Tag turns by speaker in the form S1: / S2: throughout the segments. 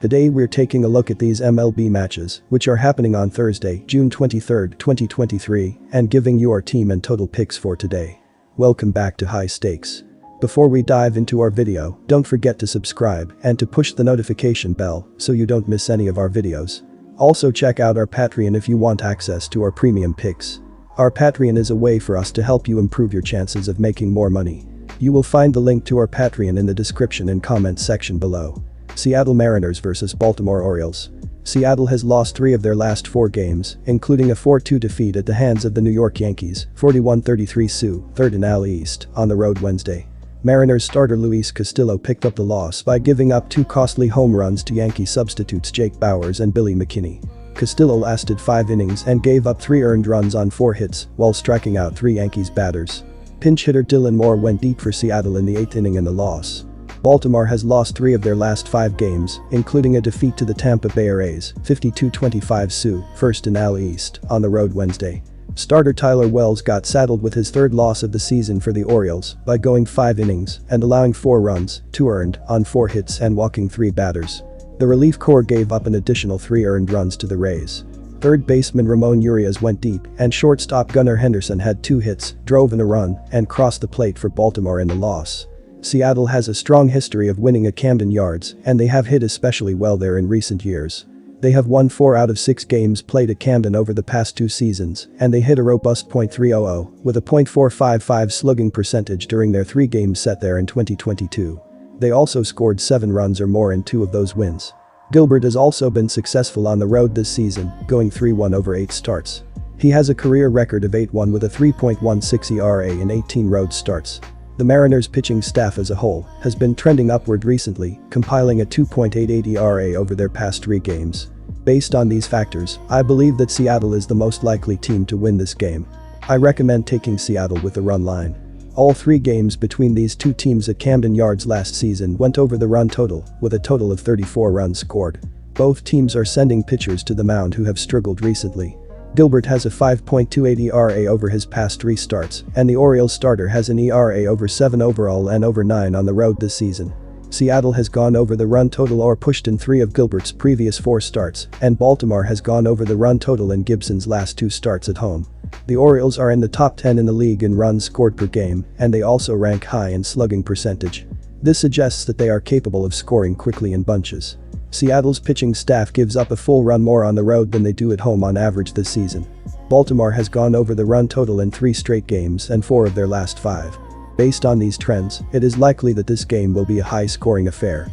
S1: Today we're taking a look at these MLB matches, which are happening on Thursday, June 23, 2023, and giving you our team and total picks for today. Welcome back to High Stakes. Before we dive into our video, don't forget to subscribe and to push the notification bell so you don't miss any of our videos. Also check out our Patreon if you want access to our premium picks. Our Patreon is a way for us to help you improve your chances of making more money. You will find the link to our Patreon in the description and comments section below. Seattle Mariners vs Baltimore Orioles. Seattle has lost 3 of their last 4 games, including a 4-2 defeat at the hands of the New York Yankees, 41-33 Sioux, 3rd in AL East, on the road Wednesday. Mariners starter Luis Castillo picked up the loss by giving up 2 costly home runs to Yankee substitutes Jake Bauers and Billy McKinney. Castillo lasted 5 innings and gave up 3 earned runs on 4 hits while striking out 3 Yankees batters. Pinch hitter Dylan Moore went deep for Seattle in the 8th inning in the loss. Baltimore has lost 3 of their last 5 games, including a defeat to the Tampa Bay Rays, 52-25 Sioux, 1st in AL East, on the road Wednesday. Starter Tyler Wells got saddled with his 3rd loss of the season for the Orioles by going 5 innings and allowing 4 runs, 2 earned, on 4 hits and walking 3 batters. The relief corps gave up an additional 3 earned runs to the Rays. Third baseman Ramon Urias went deep and shortstop Gunnar Henderson had 2 hits, drove in a run, and crossed the plate for Baltimore in the loss. Seattle has a strong history of winning at Camden Yards, and they have hit especially well there in recent years. They have won 4 out of 6 games played at Camden over the past 2 seasons, and they hit a robust .300, with a .455 slugging percentage during their 3 games set there in 2022. They also scored 7 runs or more in 2 of those wins. Gilbert has also been successful on the road this season, going 3-1 over 8 starts. He has a career record of 8-1 with a 3.16 ERA in 18 road starts. The Mariners' pitching staff as a whole has been trending upward recently, compiling a 2.88 ERA over their past 3 games. Based on these factors, I believe that Seattle is the most likely team to win this game. I recommend taking Seattle with the run line. All 3 games between these 2 teams at Camden Yards last season went over the run total, with a total of 34 runs scored. Both teams are sending pitchers to the mound who have struggled recently. Gilbert has a 5.28 ERA over his past 3 starts, and the Orioles starter has an ERA over 7 overall and over 9 on the road this season. Seattle has gone over the run total or pushed in 3 of Gilbert's previous 4 starts, and Baltimore has gone over the run total in Gibson's last 2 starts at home. The Orioles are in the top 10 in the league in runs scored per game, and they also rank high in slugging percentage. This suggests that they are capable of scoring quickly in bunches. Seattle's pitching staff gives up a full run more on the road than they do at home on average this season. Baltimore has gone over the run total in 3 straight games and 4 of their last 5. Based on these trends, it is likely that this game will be a high-scoring affair.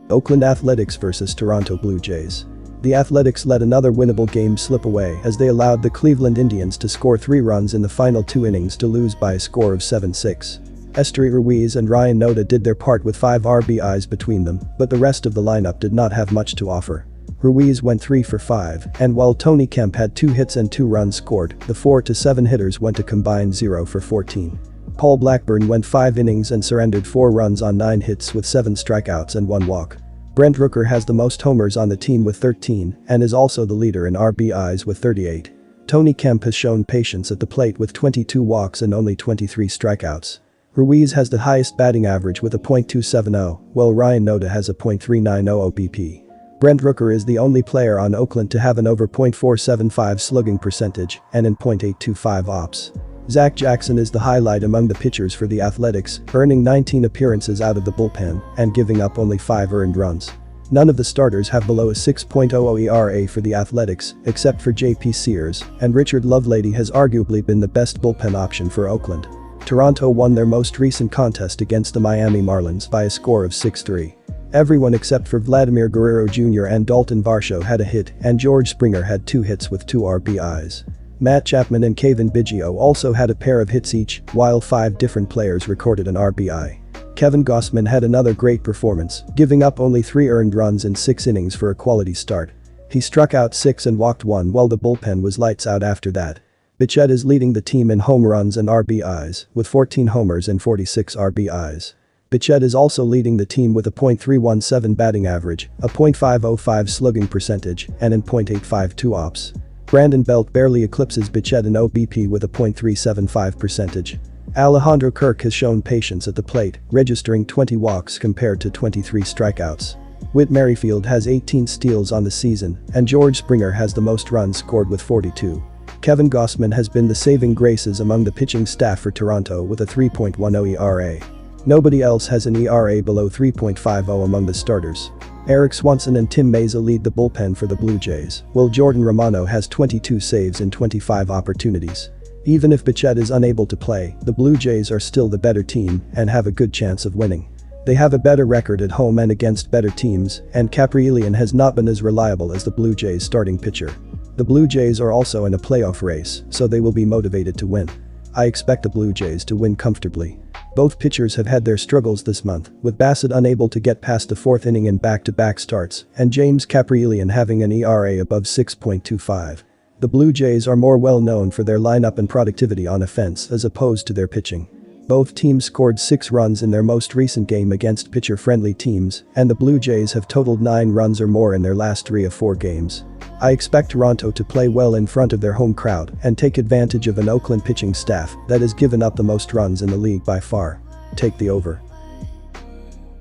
S1: Oakland Athletics vs Toronto Blue Jays. The Athletics let another winnable game slip away as they allowed the Cleveland Indians to score 3 runs in the final 2 innings to lose by a score of 7-6. Esteury Ruiz and Ryan Noda did their part with 5 RBIs between them, but the rest of the lineup did not have much to offer. Ruiz went 3 for 5, and while Tony Kemp had 2 hits and 2 runs scored, the 4-7 hitters went a combined 0 for 14. Paul Blackburn went 5 innings and surrendered 4 runs on 9 hits with 7 strikeouts and 1 walk. Brent Rooker has the most homers on the team with 13 and is also the leader in RBIs with 38. Tony Kemp has shown patience at the plate with 22 walks and only 23 strikeouts. Ruiz has the highest batting average with a .270, while Ryan Noda has a .390 OBP. Brent Rooker is the only player on Oakland to have an over .475 slugging percentage and an .825 OPS. Zach Jackson is the highlight among the pitchers for the Athletics, earning 19 appearances out of the bullpen and giving up only 5 earned runs. None of the starters have below a 6.00 ERA for the Athletics, except for J.P. Sears, and Richard Lovelady has arguably been the best bullpen option for Oakland. Toronto won their most recent contest against the Miami Marlins by a score of 6-3. Everyone except for Vladimir Guerrero Jr. and Dalton Varsho had a hit, and George Springer had 2 hits with 2 RBIs. Matt Chapman and Kevin Biggio also had a pair of hits each, while 5 different players recorded an RBI. Kevin Gausman had another great performance, giving up only 3 earned runs in 6 innings for a quality start. He struck out 6 and walked 1 while the bullpen was lights out after that. Bichette is leading the team in home runs and RBIs, with 14 homers and 46 RBIs. Bichette is also leading the team with a .317 batting average, a .505 slugging percentage, and an .852 OPS. Brandon Belt barely eclipses Bichette in OBP with a .375 percentage. Alejandro Kirk has shown patience at the plate, registering 20 walks compared to 23 strikeouts. Whit Merrifield has 18 steals on the season, and George Springer has the most runs scored with 42. Kevin Gausman has been the saving graces among the pitching staff for Toronto with a 3.10 ERA. Nobody else has an ERA below 3.50 among the starters. Eric Swanson and Tim Mayza lead the bullpen for the Blue Jays, while Jordan Romano has 22 saves in 25 opportunities. Even if Bichette is unable to play, the Blue Jays are still the better team and have a good chance of winning. They have a better record at home and against better teams, and Kaprielian has not been as reliable as the Blue Jays starting pitcher. The Blue Jays are also in a playoff race, so they will be motivated to win. I expect the Blue Jays to win comfortably. Both pitchers have had their struggles this month, with Bassett unable to get past the fourth inning in back-to-back starts, and James Kaprielian having an ERA above 6.25. The Blue Jays are more well known for their lineup and productivity on offense as opposed to their pitching. Both teams scored 6 runs in their most recent game against pitcher-friendly teams, and the Blue Jays have totaled 9 runs or more in their last 3 of 4 games. I expect Toronto to play well in front of their home crowd and take advantage of an Oakland pitching staff that has given up the most runs in the league by far. Take the over.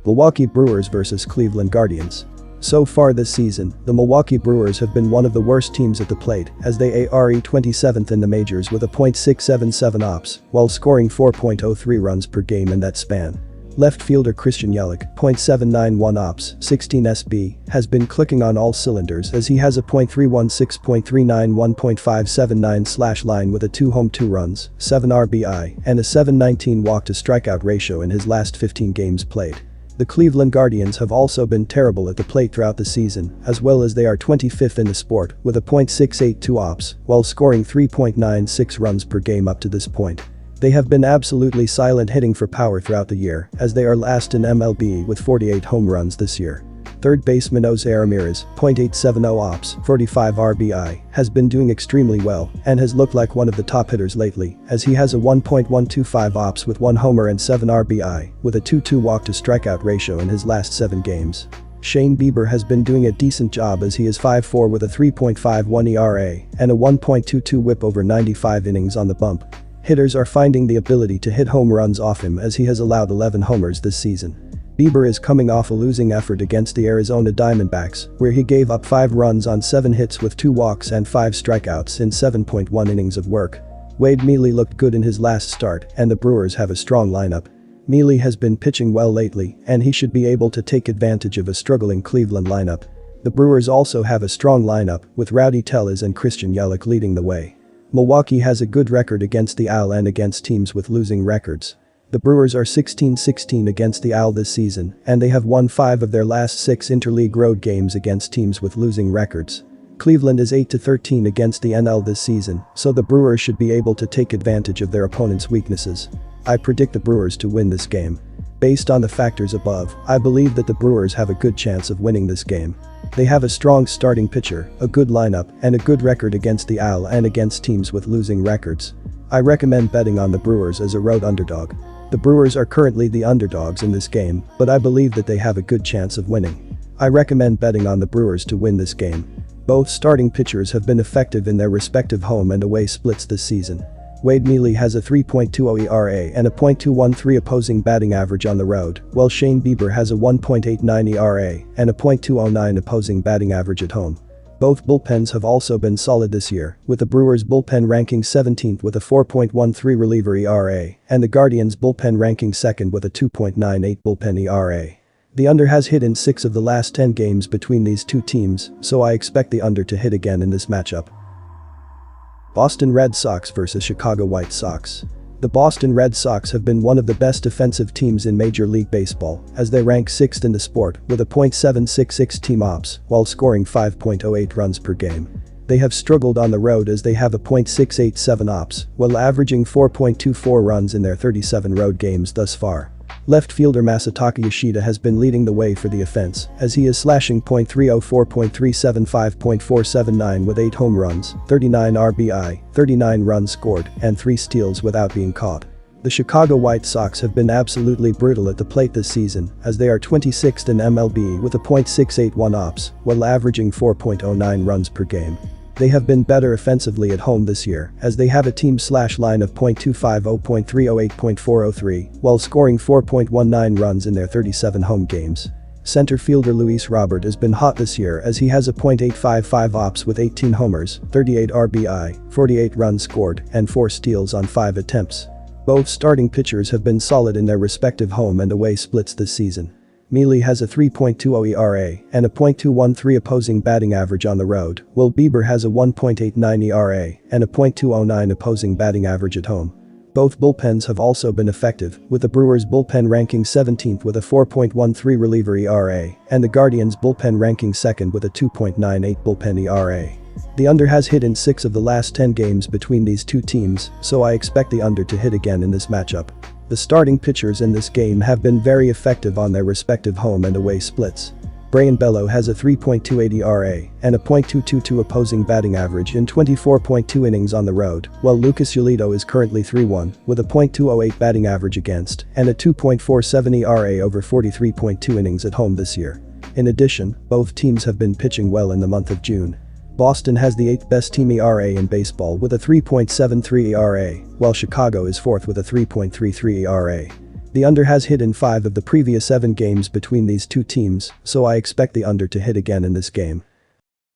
S1: Milwaukee Brewers vs Cleveland Guardians. So far this season, the Milwaukee Brewers have been one of the worst teams at the plate as they are 27th in the majors with a .677 ops while scoring 4.03 runs per game in that span. Left fielder Christian Yelich, .791 ops, 16 SB, has been clicking on all cylinders as he has a .316, .391, .579 line with a 2 home 2 runs, 7 RBI, and a 7.19 walk-to-strikeout ratio in his last 15 games played. The Cleveland Guardians have also been terrible at the plate throughout the season, as well as they are 25th in the sport with a .682 ops while scoring 3.96 runs per game up to this point. They have been absolutely silent hitting for power throughout the year as they are last in MLB with 48 home runs this year. Third baseman Jose Ramirez, .870 ops, 45 RBI, has been doing extremely well and has looked like one of the top hitters lately as he has a 1.125 ops with 1 homer and 7 RBI with a 2.2 walk-to-strikeout ratio in his last 7 games. Shane Bieber has been doing a decent job as he is 5.4 with a 3.51 ERA and a 1.22 whip over 95 innings on the bump. Hitters are finding the ability to hit home runs off him as he has allowed 11 homers this season. Bieber is coming off a losing effort against the Arizona Diamondbacks, where he gave up 5 runs on 7 hits with 2 walks and 5 strikeouts in 7.1 innings of work. Wade Miley looked good in his last start, and the Brewers have a strong lineup. Miley has been pitching well lately, and he should be able to take advantage of a struggling Cleveland lineup. The Brewers also have a strong lineup, with Rowdy Tellez and Christian Yelich leading the way. Milwaukee has a good record against the AL and against teams with losing records. The Brewers are 16-16 against the AL this season, and they have won 5 of their last 6 interleague road games against teams with losing records. Cleveland is 8-13 against the NL this season, so the Brewers should be able to take advantage of their opponent's weaknesses. I predict the Brewers to win this game. Based on the factors above, I believe that the Brewers have a good chance of winning this game. They have a strong starting pitcher, a good lineup, and a good record against the AL and against teams with losing records. I recommend betting on the Brewers as a road underdog. The Brewers are currently the underdogs in this game, but I believe that they have a good chance of winning. I recommend betting on the Brewers to win this game. Both starting pitchers have been effective in their respective home and away splits this season. Wade Miley has a 3.20 ERA and a .213 opposing batting average on the road, while Shane Bieber has a 1.89 ERA and a .209 opposing batting average at home. Both bullpens have also been solid this year, with the Brewers bullpen ranking 17th with a 4.13 reliever ERA and the Guardians bullpen ranking 2nd with a 2.98 bullpen ERA. The under has hit in 6 of the last 10 games between these two teams, so I expect the under to hit again in this matchup. Boston Red Sox vs Chicago White Sox. The Boston Red Sox have been one of the best defensive teams in Major League Baseball as they rank 6th in the sport with a .766 team ops while scoring 5.08 runs per game. They have struggled on the road as they have a .687 ops while averaging 4.24 runs in their 37 road games thus far. Left fielder Masataka Yoshida has been leading the way for the offense as he is slashing .304, .375, .479 with 8 home runs, 39 RBI, 39 runs scored, and 3 steals without being caught. The Chicago White Sox have been absolutely brutal at the plate this season as they are 26th in MLB with a .681 ops while averaging 4.09 runs per game. They have been better offensively at home this year as they have a team line of .250, .308, .403 while scoring 4.19 runs in their 37 home games. Center fielder Luis Robert has been hot this year as he has a .855 ops with 18 homers, 38 RBI, 48 runs scored, and 4 steals on 5 attempts. Both starting pitchers have been solid in their respective home and away splits this season. Mealy has a 3.20 ERA and a .213 opposing batting average on the road, while Bieber has a 1.89 ERA and a .209 opposing batting average at home. Both bullpens have also been effective, with the Brewers' bullpen ranking 17th with a 4.13 reliever ERA and the Guardians' bullpen ranking 2nd with a 2.98 bullpen ERA. The under has hit in 6 of the last 10 games between these two teams, so I expect the under to hit again in this matchup. The starting pitchers in this game have been very effective on their respective home and away splits. Brayan Bello has a 3.28 ERA and a .222 opposing batting average in 24.2 innings on the road, while Lucas Giolito is currently 3-1 with a .208 batting average against and a 2.47 ERA over 43.2 innings at home this year. In addition, both teams have been pitching well in the month of June. Boston has the 8th best team ERA in baseball with a 3.73 ERA, while Chicago is 4th with a 3.33 ERA. The under has hit in 5 of the previous 7 games between these two teams, so I expect the under to hit again in this game.